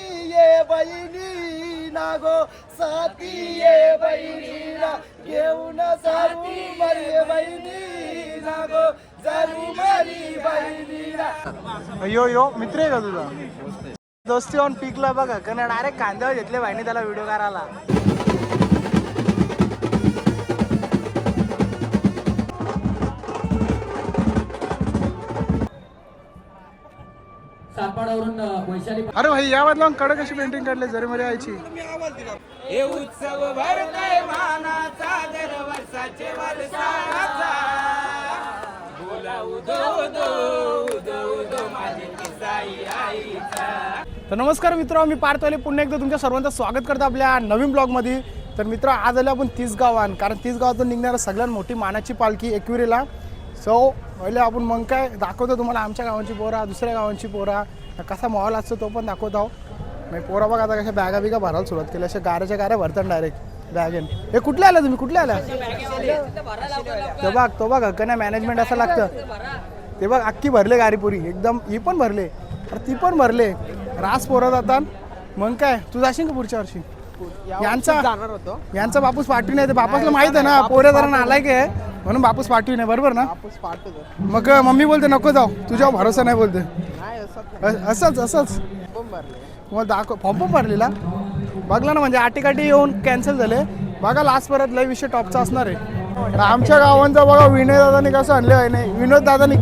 साथी ये बहिणी ना गो साथी ये बहिणी ना घेऊन जाऊ मरी बहिणी ना गो जाऊ मरी बहिणी ना. यो मित्र आहे का तुझा? दोस्ती ऑन पीकला बघा का डायरेक्ट कांद्यावर घेतले बाईने त्याला व्हिडिओ करायला. अरे भाई या बदला कडक अशी पेंटिंग काढली जरी मध्ये यायची. हे उत्सव भरतय मानाचा दरवर्षाचे वर्षाचा बोला उदो उदो उदो उदो माझी किसाई आईचा. तर नमस्कार मित्र, मी पार्थवाले पुन्हा एकदा तुमच्या सर्वांचं स्वागत करतो आपल्या नवीन ब्लॉगमध्ये. तर मित्र आज आलो आपण तिसगावान, कारण तिसगावातून निघणारा सगळ्यात मोठी मानाची पालखी एकविरीला. सो पहिले आपण मग काय दाखवतो तुम्हाला आमच्या गावांची पोरा, दुसऱ्या गावांची पोरा, कसा माहोल असतो तो पण दाखवत आहो. नाही पोरा बघा आता कशा बॅगा बिगा भरायला सुरुवात केली, अशा गाऱ्याच्या गाऱ्या भरतात डायरेक्ट बॅगेन. हे कुठले आला तुम्ही, कुठले आला? तो बघ कन्या मॅनेजमेंट असं लागतं. ते बघ अख्खी भरले गारीपुरी एकदम, ही पण भरले ती पण भरले. रास पोरं जातात. मग काय तू जाशील का पुढच्या वर्षी? यांचा बापूस पाठवी नाही, बापासला माहित आहे ना पोरे जरा नालायक आहे म्हणून बापूस पाठवी नाही, बरोबर ना? मग मम्मी बोलते नको जाऊ, तुझ्यावर भरोसा नाही बोलते. असंच मग दाखव. फॉर्म पण भरलेला बघला ना, म्हणजे आटीकाटी येऊन कॅन्सल झाले. बघा लास्ट परत लय विषय टॉपचा असणार आहे. आमच्या गावांचा बघा विनय दादानी कसं आणले आहे, नाही विनोद दादानी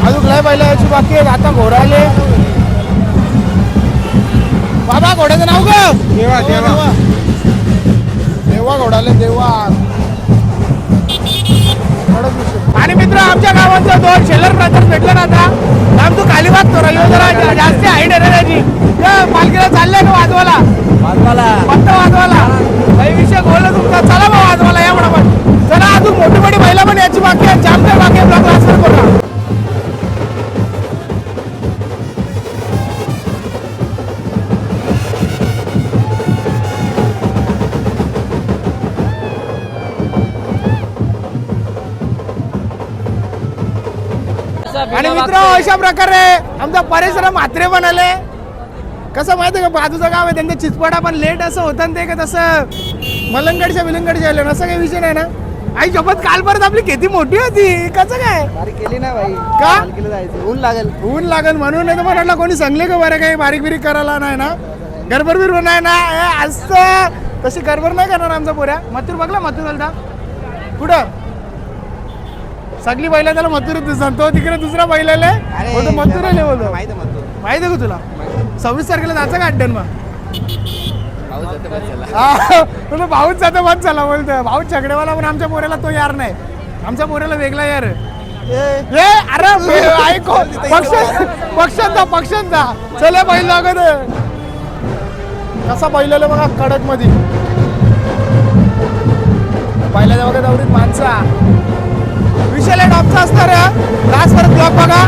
अजून लय बैल यायची बाकी आहेत. आता घोडाले बाबा घोड्याचं नाव ग देवा देवा देवा घोडाले देवा. आणि मित्र आमच्या गावांचा 2 शेलर ब्रदर्स भेटला ना आता. आम तू खाली वागतो रे जरा जास्त हाईट आहे त्याची. पालखीला चाललंय का वाजवाला फक्त वाजवाला काही विषय बोलला तुमचा. चला मग वाजवाला या म्हणा. चला अजून मोठी मोठी बैला पण याची बाकी आहे. जामदार बाकी आहे. ब्लॉग ट्रान्सफर करू. आणि मित्र अशा प्रकारे आमचा परिसर म्हात्रे पण आले. कसं माहिती आहे का बाजूचं गाव आहे त्यांचा चिचपडा पण लेट असं होतं ते का तसं मलंगडच्या विलंगडच्या आले असं काही विषय नाही ना. आई शपथ काल परत आपली खेती मोठी होती कसं काय बारीक केली ना भाई का केलं जायचं ऊन लागेल ऊन लागेल म्हणून नाही तर म्हटलं कोणी सांगले का बरं काही बारीक बिरीक करायला नाही ना. गडबड बिरबड नाही ना असं तशी गडबड नाही करणार आमचा पोऱ्या. मथुर बघला मथुर आलता कुठं सगळी बैला त्याला मथुर तो तिकडे दुसरा बैलाला बोलतो मथुर आले बोलतो. माहिती आहे का तुला 26 तारखेला जायचं का अड्ड्यान मग तुला भाऊच जातं बंद झाला बोलतो. भाऊ झगडेवाला पण आमच्या पोऱ्याला तो यार नाही. आमच्या पोऱ्याला वेगळा यार ए अरे ऐको पक्षांचा चले बैल लागत कसा बैलाला बघा कडक मध्ये बैलाच्या बघा दौरीत माणसा विषयाला टॉपचा असणार लास्ट परत ब्लॉग बघा.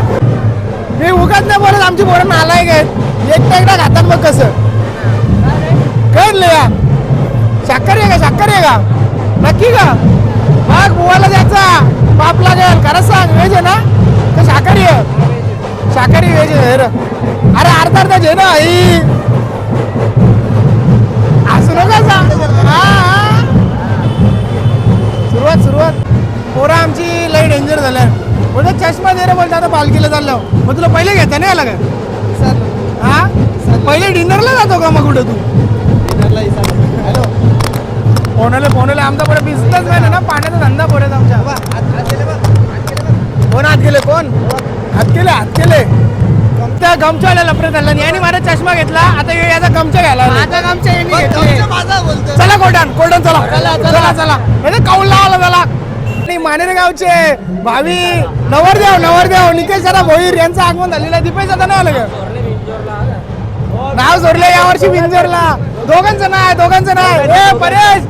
मी उगाच नाही बोलत आमची पोरं नालायक आहेत. एकटा खातात मग कसं कळले का साखर आहे का नक्की का मग बुवाला द्यायचा पाप लागेल खरंच सांग. व्हेज आहे ना तर शाकाहारी व्हेज आहे. अरे अर्धा घे ना आई असं नका सांग. सुरुवात पोरं आमची लई डेंजर झाल्या. बोलतो चष्मा दे रे बोलतो आता पालखीला चाललो. मग तुला पहिले घेता नाही आला का हा पहिले डिनरला जातो का मग कुठं तू फोनले आमचा पुढे बिझनेस आहे ना पाण्याचा धंदा पुढे आमच्या. कोण हात गेले त्या गमच्याला लपरे झाला याने माझा चष्मा घेतला. आता याचा गमचा घ्यायला चला कोल्डन चला कौल लावाला झाला. मानेरे गावचे भावी नवरदेव निकेश जरा भोईर यांचं आगमन झालेलं आहे. दीपेश आता नाही आलं का नाव जोडले यावर्षी विंजरला. दोघांचं नाही ए परेश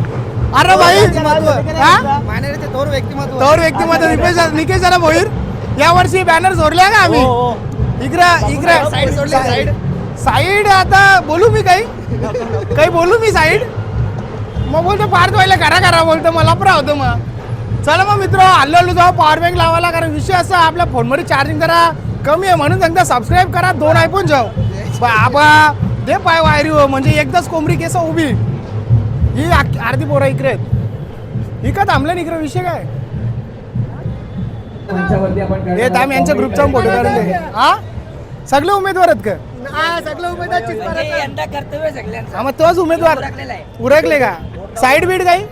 अरे भाई थोर व्यक्तिमत्व निकेश जरा भोईर यावर्षी बॅनर जोडले का आम्ही. इकडे साईड आता बोलू मी काही बोलू मी साईड मग बोलतो पार्थ व्हायला करा बोलतो मला पण राहतो. मग चला मग मित्र हल्लो जाऊ पॉवर बँक लावायला. कारण विषय असा आपल्या फोनमध्ये चार्जिंग जरा कमी आहे म्हणून सांगता सबस्क्राईब करा 2 iPhone जाऊ बाबा दे पाय वायरी हो म्हणजे एकदाच कोंबडी केस उभी ही अर्धी पोरं इकडे आहेत. इकडे थांबलं इकडे विषय काय येत आम्ही यांच्या ग्रुपचा फोटो काढून दे. हा सगळे उमेदवार आहेत का सगळं उमेदवार मग तोच उमेदवार उरकले का साईड बीड काही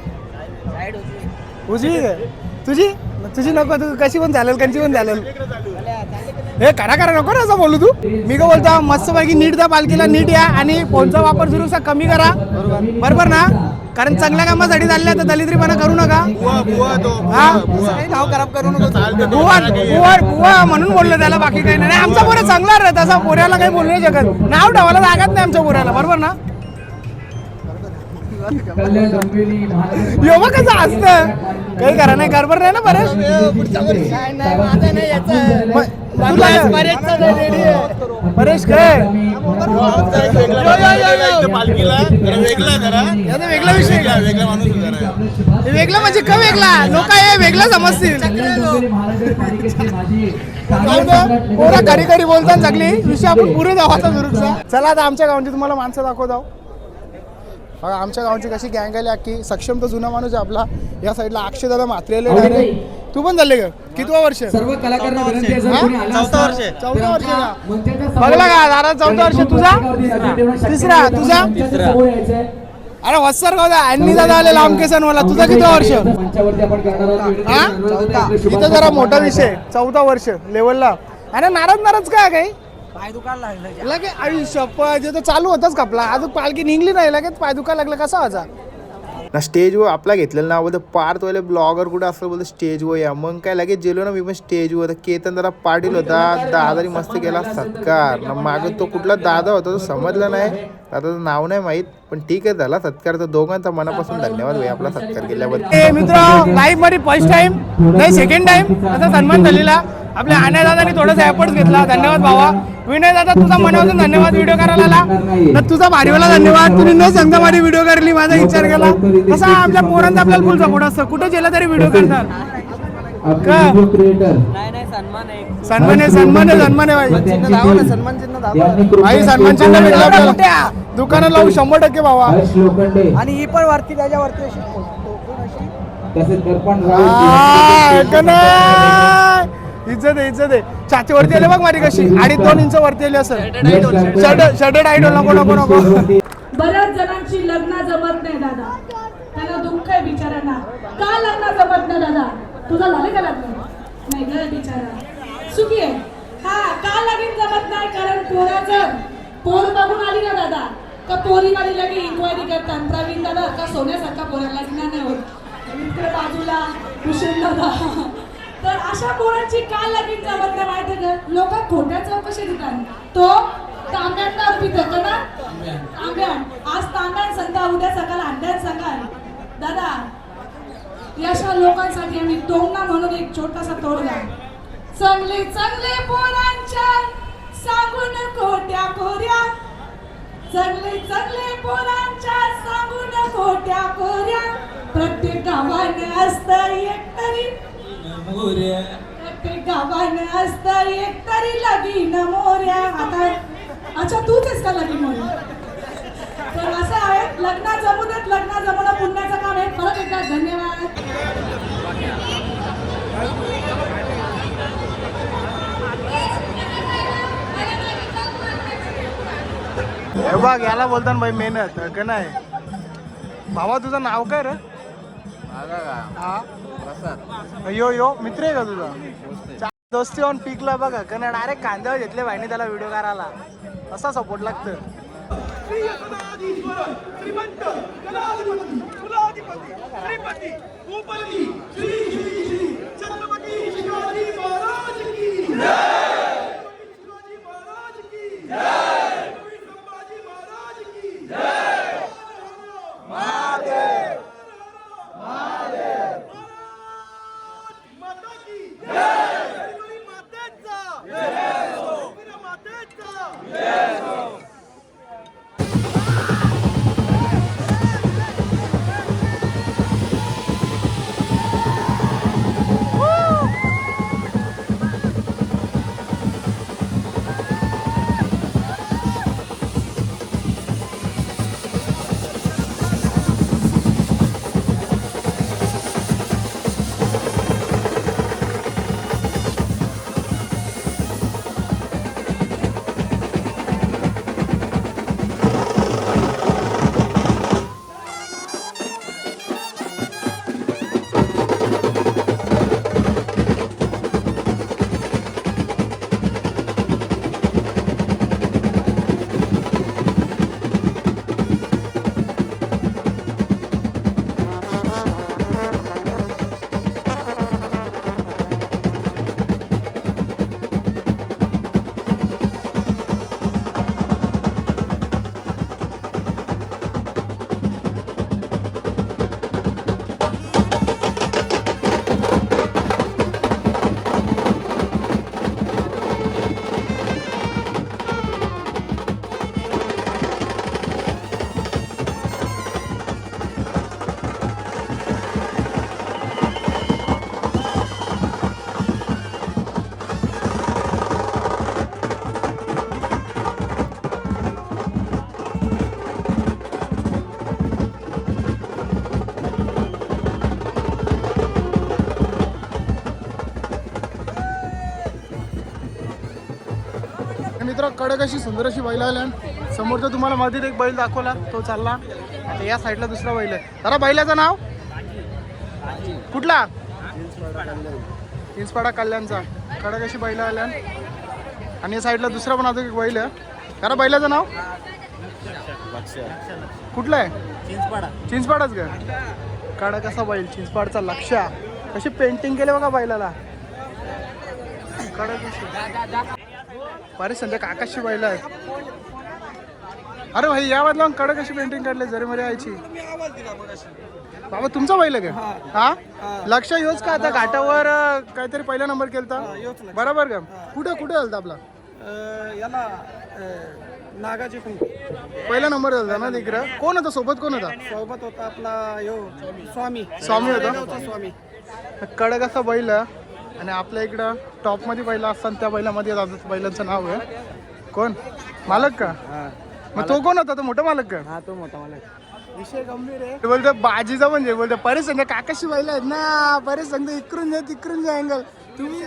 उजवी तुझी नको तू कशी पण चालेल कंची पण चालेल. हे करा नको ना असं बोलू तू. मी का बोलतो मस्तपैकी नीट द्या पालखीला नीट या आणि फोनचा वापर जरूर कमी करा बरोबर ना. कारण चांगल्या कामासाठी चालल्या तर दलिद्रीपणा करू नका. नाव खराब करू नका. बुवा म्हणून बोललो त्याला बाकी काही नाही. आमचा पोरा चांगला रे तसा पोऱ्याला काही बोलू नाही शकत. नाव ठेवायला लागत नाही आमच्या पोऱ्याला बरोबर ना. योगा कसं असतं काही करा नाही गडबड नाही ना परेश. परेश काय वेगळा विषय वेगळा म्हणजे का वेगळा लोक हे वेगळा समजतील. पोरा घरी बोलतात सगळी विषय आपण पुढे जावाचा जरूरचा. चला आता आमच्या गावांची तुम्हाला माणसं दाखवतो. बघा आमच्या गावची कशी गँग आली अख्खी. सक्षम तर जुना माणूस आहे आपला. या साईडला अक्षयदादा म्हात्रेले तू पण झाले का कितवा वर्ष सर्व कलाकारांना विनंती आहे जर कोणी आला असेल, चौथा वर्ष का मंचाच्या बघला का दादा 4था वर्ष तुझा तिसरा तुझा समोर यायचंय. अरे वस्सर गावचा अन्नी दादा आले लांब केसन मला तुझा किती वर्ष मंचावरती आपण करणार आहोत. हा इथं जरा मोठा विषय 4था वर्ष लेवलला अरे नाराज काय काही पाय दुकान लागलं लगे आयुष्य जे तर चालू होताच कपला अजून पालखी निघली नाही लगेच पाय दुखायला लागलं कसा व्हायचा ना स्टेजवर आपला घेतलेलं ना बोलतो पार्थ वाले ब्लॉगर कुठे असं बोलतो स्टेजवर या मग काय लगेच गेलो ना मी पण स्टेजवर तर केतन जरा पाटील होता दादानी मस्त केला सत्कार ना मागं तो कुठला दादा होता तो समजला नाही दादाचं नाव नाही माहीत पण ठीक आहे झाला सत्कार तर दोघांचा मनापासून धन्यवाद भाई आपला सत्कार केल्याबद्दल मित्र लाईव्ह मध्ये फर्स्ट टाइम नाही सेकंड टाइम त्याचा सन्मान झालेला आपल्या अनय दादानी थोडासा एफर्ट्स घेतला धन्यवाद भावा विनय दादा तुझा मनापासून धन्यवाद व्हिडिओ करायला आला तर तुझा भारीवाला धन्यवाद तुम्ही न सांगता माझी व्हिडिओ करली माझा विचार केला कसा आपल्या पोरांचा आपल्याला फुल सपोर्ट असतं कुठे गेला तरी व्हिडिओ करतात नाही सन्मान आहे सन्मान आहे भाई चिन्ह दाखव ना सन्मान चिन्ह दाखव भाई सन्मान चिन्ह भेटला आपल्याला दुकानात लावू 100% भावा आणि ही पण वरती त्याच्यावरती अशी इज्जत आहे छाती वरती आले बघ माझी कशी 2.5 इंच वरती आली असं शर्टेड आयडॉल नको बऱ्याच जणांची लग्न जमत नाही दादा त्यांना दुःख आहे बिचाऱ्यांना का लग्न जमत नाही दादा तुझं झालं का लग्न नाही ग बिचारा सुखी आहे हा का लगीन जमत नाही कारण पोराचं पोर बघून आली ना दादा का पोरीवाली लगे इन्क्वायरी करतात प्रवीण दादा का सोन्यासारखा पोराला लग्न नाही होत इकडे बाजूला कुशल दादा तर अशा पोरांची का लगीन जमत नाही माहिती का लोक खोट्या चौकशी देतात तो तांब्यात दारू पितो का ना तांब्यात आज तांब्यात संध्या उद्या सकाळ अंड्यात सकाळ दादा अशा लोकांसाठी आम्ही तोंडा म्हणून एक छोटासा तोडगा चांगले पोरांच्या सांगून खोट्या कोऱ्या चांगले पोरांच्या सांगून खोट्या कोऱ्या प्रत्येक गावाने असतं एकतरी प्रत्येक गावाने असतं एकतरी लगीन मोऱ्या आता अच्छा तूच आहेस का लगीन मोऱ्या तर असं आहे लग्न जमू देत लग्न जमवणं पुण्याचं काम आहे परत एकदा धन्यवाद हे बघ याला बोलताना भाई मेहनत का नाही भावा तुझं नाव काय रे यो मित्र आहे का तुझा दोस्ती ऑन पीकला बघा का नाही डायरेक्ट कांद्यावर घेतले भाईने त्याला व्हिडिओ करायला असा सपोर्ट लागतं मित्र कडक अशी सुंदर अशी बैल आल्या समोर तर तुम्हाला मध्ये एक बैल दाखवला तो चालला आता या साईडला दुसरा बैल आहे जरा बैलाचं नाव कुठला इंचपाडा कल्याणचा कडक अशी बैल आल्या आणि या साईडला दुसरा पण अजून एक बैल आहे. कारण बैलाचं नाव कुठलं आहे? चिंचपाडाच का? काढा कसा बैल चिंचपाडचा लक्ष. कशी पेंटिंग केले बघा बैलाला. बरे संध्या काकाशी बैल आहेत. अरे भाई या वाजला कडक कशी पेंटिंग काढले जरी मरे यायची. बाबा तुमचा बैल आहे का? हा लक्ष योच का आता घाटावर काहीतरी पहिला नंबर केलता बरोबर का? कुठे कुठे झालता आपला याला नागाची पहिला नंबर झालता ना तिकडं? कोण होता सोबत? कोण होता सोबत? होता आपला यो स्वामी होता. स्वामी. कडक असा बैल आणि आपल्या इकडं टॉप मध्ये बैल असतात त्या बैलामध्ये बैलांचं नाव आहे कोण? मालक का? मग तो कोण होता? तो मोठा मालक का? हा तो मोठा मालक. विषय गंभीर आहे. बोलतो बाजीचा म्हणजे बोलतो परेश संघ काकाशी बैल आहेत ना. परेश संघ इकडून जा अँगल तुम्ही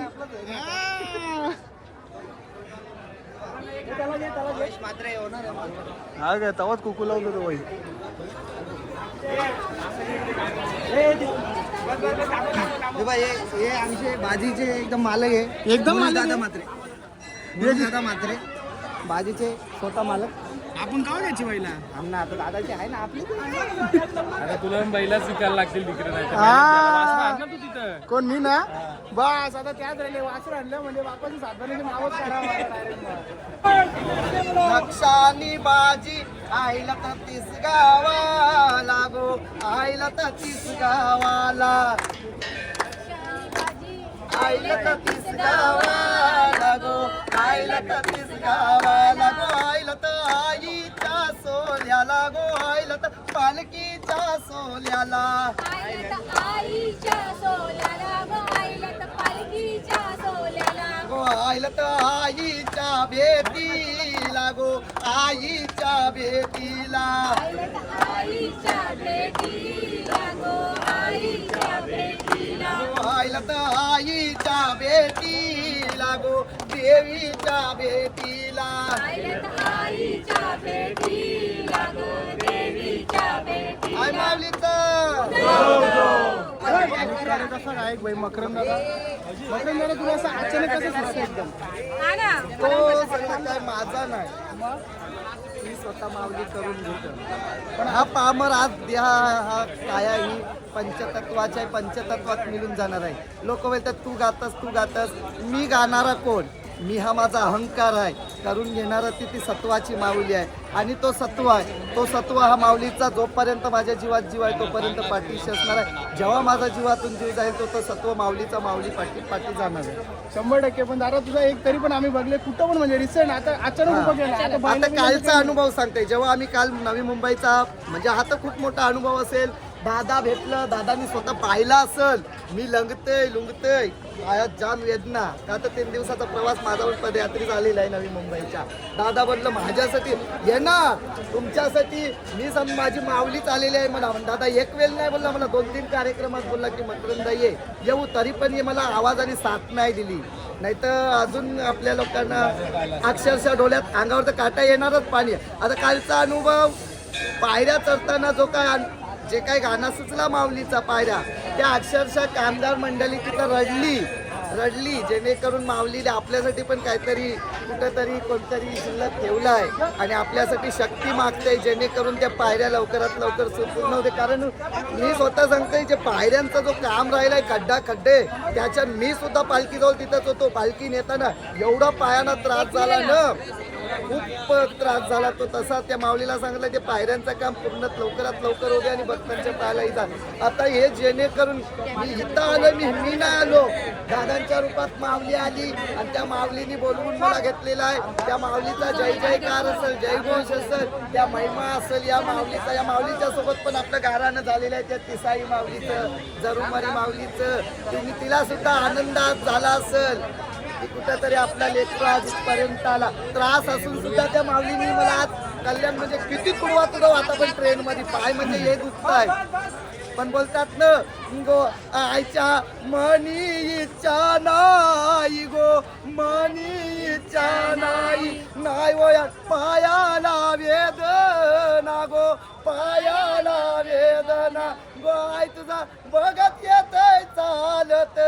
हा काय तवाच कुकू लावतो तो बाई. हे आमचे बाजीचे एकदम मालक आहे. एकदम मालक दादा आहे? मात्रे. दादा मात्रे बाजीचे स्वतः मालक. आपण का घ्यायची बैला? आमना आता दादाची आहे ना आपली. आता तुला बैला विकायला लागतील तिकडे नाही तर. हा. तू तिथं कोण मी ना? बस आता त्याच राहिले वासर आणलं म्हणजे बापाची साधनाचे नावच काढावं. लक्षानी बाजी आईला तर 30 गावाला गो. आईला तर 30 गावाला. आईला तर 30 गावाला गो. आईला तर 30 गावाला गो. आईला तर आईच्या सोल्याला गो. आईला तर पालखीच्या सोल्याला. आईला तर आईच्या सोल्याला गो. आईला तर पालखीच्या सोल्याला गो. आईला तर आईच्या भेटीला गो. आईच्या भेटीला. आईला तर आईच्या भेटीला गो. आईच्या भेटीला आईला तर आईच्या भेटीला गो. देवीच्या भेटीला. आईला तर आईच्या भेटीला गो. देवीच्या भेटीला आय माऊलीचं कसा काय बाई मकरंद दादा? मकरंद दादा तुला असं अचानक कसं सुचलं एकदम? हा ना. तो सगळं काय माझा नाही. मी स्वतः माऊली करून घेतो. पण हा पामर आज द्या हा काया ही पंचतत्वाच्या आहे. पंचतत्वात मिळून जाणार आहे. लोक बोलतात तू गातस. मी गाणारा कोण? मी हा माझा अहंकार आहे. करून घेणारा ती सत्वाची माऊली आहे. आणि तो सत्व आहे. तो सत्व हा माऊलीचा जोपर्यंत माझ्या जीवात जीव आहे तोपर्यंत पाठीशी असणार आहे. जेव्हा माझा जीवातून जीव जाईल तो सत्व माऊलीचा माऊली पाठी जाणार आहे. 100%. पण दादा तुझा एक तरी पण आम्ही बघले कुठं पण म्हणजे रिसेंट आता अचानक उभं केलं. आता आता बैलाला कालचा अनुभव सांगते. जेव्हा आम्ही काल नवी मुंबईचा म्हणजे हा तर खूप मोठा अनुभव असेल. दादा भेटलं. दादानी स्वतः पाहिला असेल मी लुंगतय आयात जाम वेदना. का तर 3 दिवसाचा प्रवास माझ्यावर पदयात्री झालेला आहे नवी मुंबईच्या. दादा बोललं माझ्यासाठी येणार तुमच्यासाठी मी माझी माऊलीच आलेली आहे म्हणा. दादा एक वेळ नाही बोलला मला 2-3 कार्यक्रमात बोलला की मकरंद येऊ तरी पण मला आवाज आणि साथ नाही दिली. नाही तर अजून आपल्या लोकांना अक्षरशः डोळ्यात अंगावर तर काटा येणारच पाणी. आता कालचा अनुभव पायऱ्या चढताना जे काही गाणं सुचला माऊलीचा पायऱ्या त्या अक्षरशः कामगार मंडळी तिथं रडली जेणेकरून माऊलीने आपल्यासाठी पण काहीतरी कुठंतरी कोणतरी शिल्लक ठेवलं आहे आणि आपल्यासाठी शक्ती मागते जेणेकरून त्या पायऱ्या लवकरात लवकर पूर्ण होते. कारण मी स्वतः सांगते जे पायऱ्यांचा जो काम राहिलाय खड्डे त्याच्या मी सुद्धा पालखीजवळ तिथंच होतो. पालखी नेताना एवढा पायाला त्रास झाला ना खूप त्रास झाला. तो तसा त्या माऊलीला सांगितलं ते पायऱ्यांचं काम पूर्ण लवकरात लवकर होते आणि भक्तांच्या पायालाही जा. आता हे जेणेकरून मी इथं आलो मी नाही आलो. दादांच्या रूपात माऊली आली आणि त्या माऊलीनी बोलवून मला घेतलेला आहे. त्या माऊलीचा जय जयकार असेल जयघोष असेल त्या महिमा असेल या माऊलीच्या सोबत पण आपलं गारानं झालेलं आहे. त्या तिसाई माऊलीचं जरुमारी माऊलीचं तिला सुद्धा आनंदात झाला असेल की कुठंतरी आपला लेकरू आजपर्यंत आला. त्रास असून सुद्धा त्या माऊलीनी मला आज कल्याण म्हणजे किती तुडवा आता पण ट्रेनमध्ये पाय म्हणजे हे दुखताय. पण बोलतात ना गो आईच्या मनी इच्छा नाही गो मनी इच्छा नाही वया पायाला वेदना गो पायाला वेदना गो आई तुझा बघत येतय चालत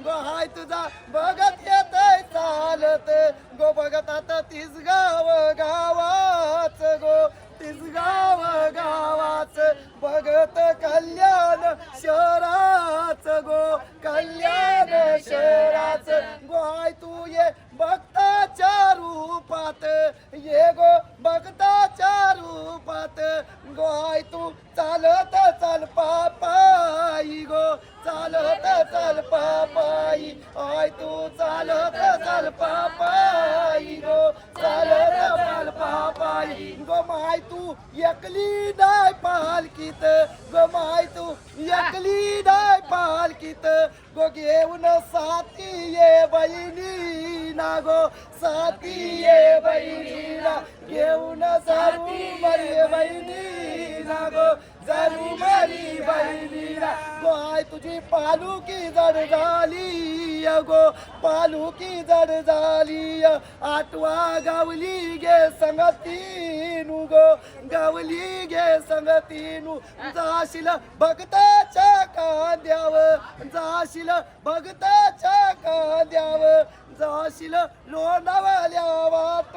गो आई तुझा बघत येतय चालत गो बघतात तीस गाव गावाच गो तीस गाव गावाच बघत कल्याण शहराच गो कल्याण शहराच गोय तू ये भक्ताच्या रूपात ये गो भक्ताच्या रूपात गोय तू चालत चाल पापाई गो चालत चाल पापाई आय तू चालत चाल पापाई गो चालत चाल पापाई गो माय तू एकली नाय पालकीत गो माय तू एकली नाय पालकीत गो घेऊन साथी ये बहिणी ना गो साथी ये बहिणी ना घेऊन साथी मरी बहिणी ना गो जरू मरी बहिणी ना गो आय तुझी पालुकी जड झाली गो पालुकी जड झाली आठवा गावली गे संगतीनु गो गावली गे संगतीनु जाशील भक्ताच्या कांद्याव जाशील भक्ताच्या कांद्याव जाशील लोणावल्या वाट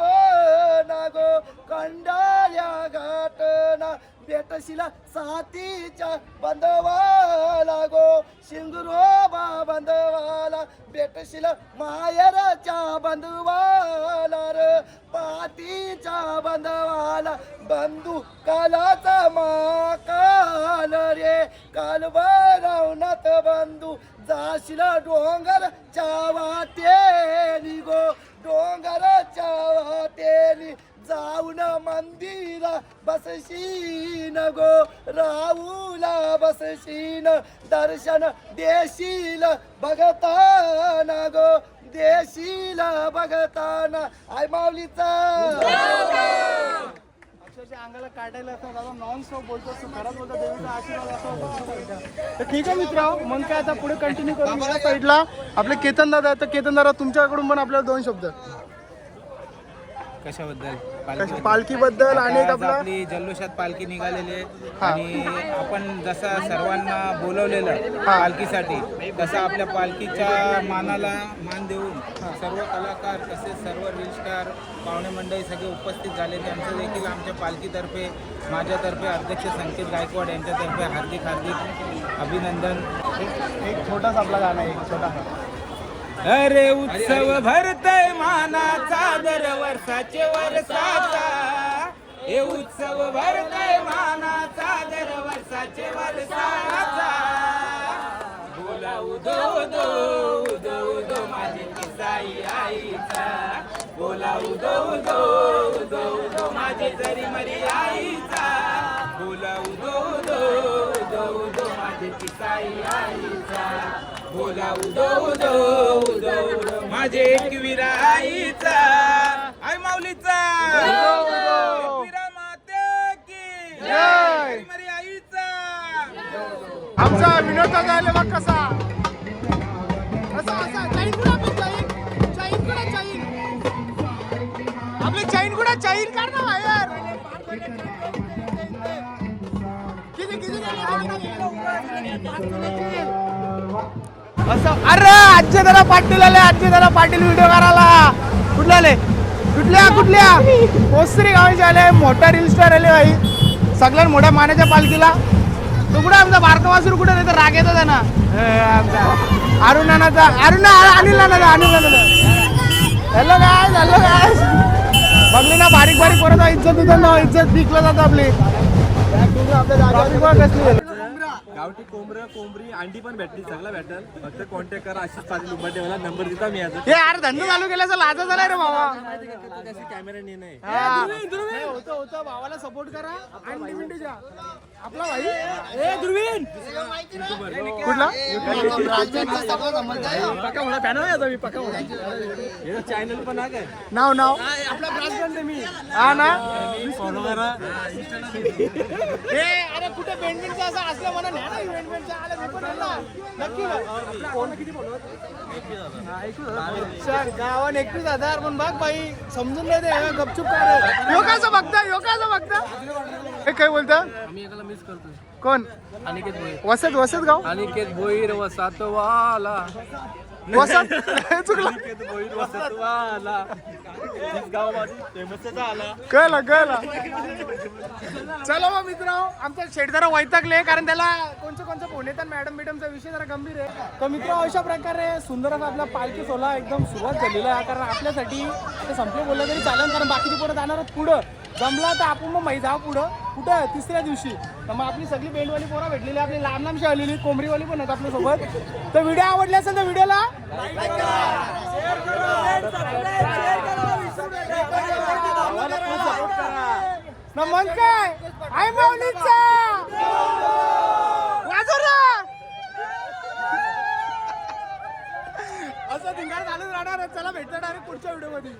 ना गो कंडाल्या घाट ना भेटशील साथीच्या बंधवाला गो शिंगरोबा बंधवाला भेटशील मायराच्या बंधवाला र पाठीच्या बंधवाला बंधू कालाचा माकाल रे काल बरवनात बंधू जाशील डोंगरच्या वाटेनी गो डोंगरच्या वाटेनी जाऊन मंदिरा बसशीन गो राऊला बसशीन दर्शन देशील बघताना गो देशील बघताना आय माऊलीचा अक्षरशः अंगाला काढायला असं दादा नॉन स्टॉप बोलतो खरंच बोलतो देवीचा आशीर्वाद असं तर ठीक आहे मित्र मग काय आता पुढे कंटिन्यू करू या साईडला आपले केतन दादा तर केतन दादा तुमच्याकडून पण आपल्याला दोन शब्द कशाबद्दल पालखीबद्दल आणि एक आपला आपली जल्लोषात पालखी निघालेली आहे आणि आपण जसं सर्वांना बोलवलेलं पालखीसाठी तसं आपल्या पालखीच्या मानाला मान देऊन सर्व कलाकार तसेच सर्व रील स्टार पाहुणे मंडळी सगळे उपस्थित झाले त्यांचं देखील आमच्या पालखीतर्फे माझ्यातर्फे अध्यक्ष संकेत गायकवाड यांच्यातर्फे हार्दिक हार्दिक अभिनंदन. एक छोटासा आपला गाणं आहे एक छोटासा अरे उत्सव भरतय मानाचा दर वर्षाचे वर्षाचा हे उत्सव भरतय मानाचा दर वर्षाचे वर्षाचा बोला उदो उदो उदो उदो माझी किसाई आईचा बोला उदो उदो उदो उदो माझी जरी मरी आईचा बोला उदो उदो उदो उदो माझी किसाई आईचा बोला उदो उदो उदो उदो माझे एकविरा आईचा आई माऊलीचा एकविरा माते की जय मरी आईचा. आमचा विनोद दादा आले बघ कसा असा चाईन कुठं आपली चाईन कुठं चाईन आपली चाईन कुठं चाईन काढ ना बाहेर किती असं अरे आजचे जरा पाटील आले आजचे जरा पाटील व्हिडिओ करायला कुठले आले कुठल्या ओसरी गावाचे आले मोठा रील स्टार आले भाई सगळ्यात मोठ्या मानाच्या पालखीला तो कुठे आमचा बारका वासूर कुठे नाही तर राग येतो त्यांना अरुण नानाचा अनिल नानाचा हॅलो काय बघली ना बारीक बारीक परत इज्जत होतं ना इज्जत विकलं जातं आपली गावठी कोंबरी अंडी पण भेटली चांगला भेटेल फक्त कॉन्टॅक्ट करा अशीच पाटील उंबरठेवाला नंबर देता मी आता हे यार धंदा चालू केल्याचा लाजा झालाय रे बाबा कॅमेरा नाही होतं भावाला सपोर्ट करा आणि मिनिटीच्या आपला भाई ए ध्रुवीन कुठला चॅनल पण आहे नाव आपला ब्रासबंद आहे मी हा ना फॉलो करा हे अरे कुठे बेंडमेंटचा असं असलं म्हणा न्या ना इव्हेंटमेंटचा आलं मी पण ना नक्की कोण किती सर गावान 21,000 पण बघ बाई समजून नाही दे गपचूप कर योगाचं बघता हे काय बोलता आम्ही एकाला मिस करतोय कोण अनिकेत भोईर वसत गाव अनिकेत भोईर वसातवाला वसंत चुकलं कळलं चला मग मित्र आमचा शेटदारा वैतागले कारण त्याला कोणचं फोन येतात मॅडम बिडमचा विषय जरा गंभीर आहे. तर मित्र अशा प्रकारे सुंदर असा आपला पालखी सोहळा एकदम सुरुवात झालेला आहे. कारण आपल्यासाठी ते संपलं बोललं तरी चालेल कारण बाकीची पोरं जाणार पुढं जमला तर आपण मग जाऊ पुढं कुठं तिसऱ्या दिवशी. तर मग आपली सगळी बेंडवाली पोरं भेटलेली आपली लहान लांबशी आलेली कोंबरीवाली पण आहेत आपल्यासोबत. तर व्हिडिओ आवडला असेल तर व्हिडिओला मग काय आय माऊलीचा असं धिंगाण चालूच राहणार. चला भेटणार पुढच्या व्हिडिओ मध्ये.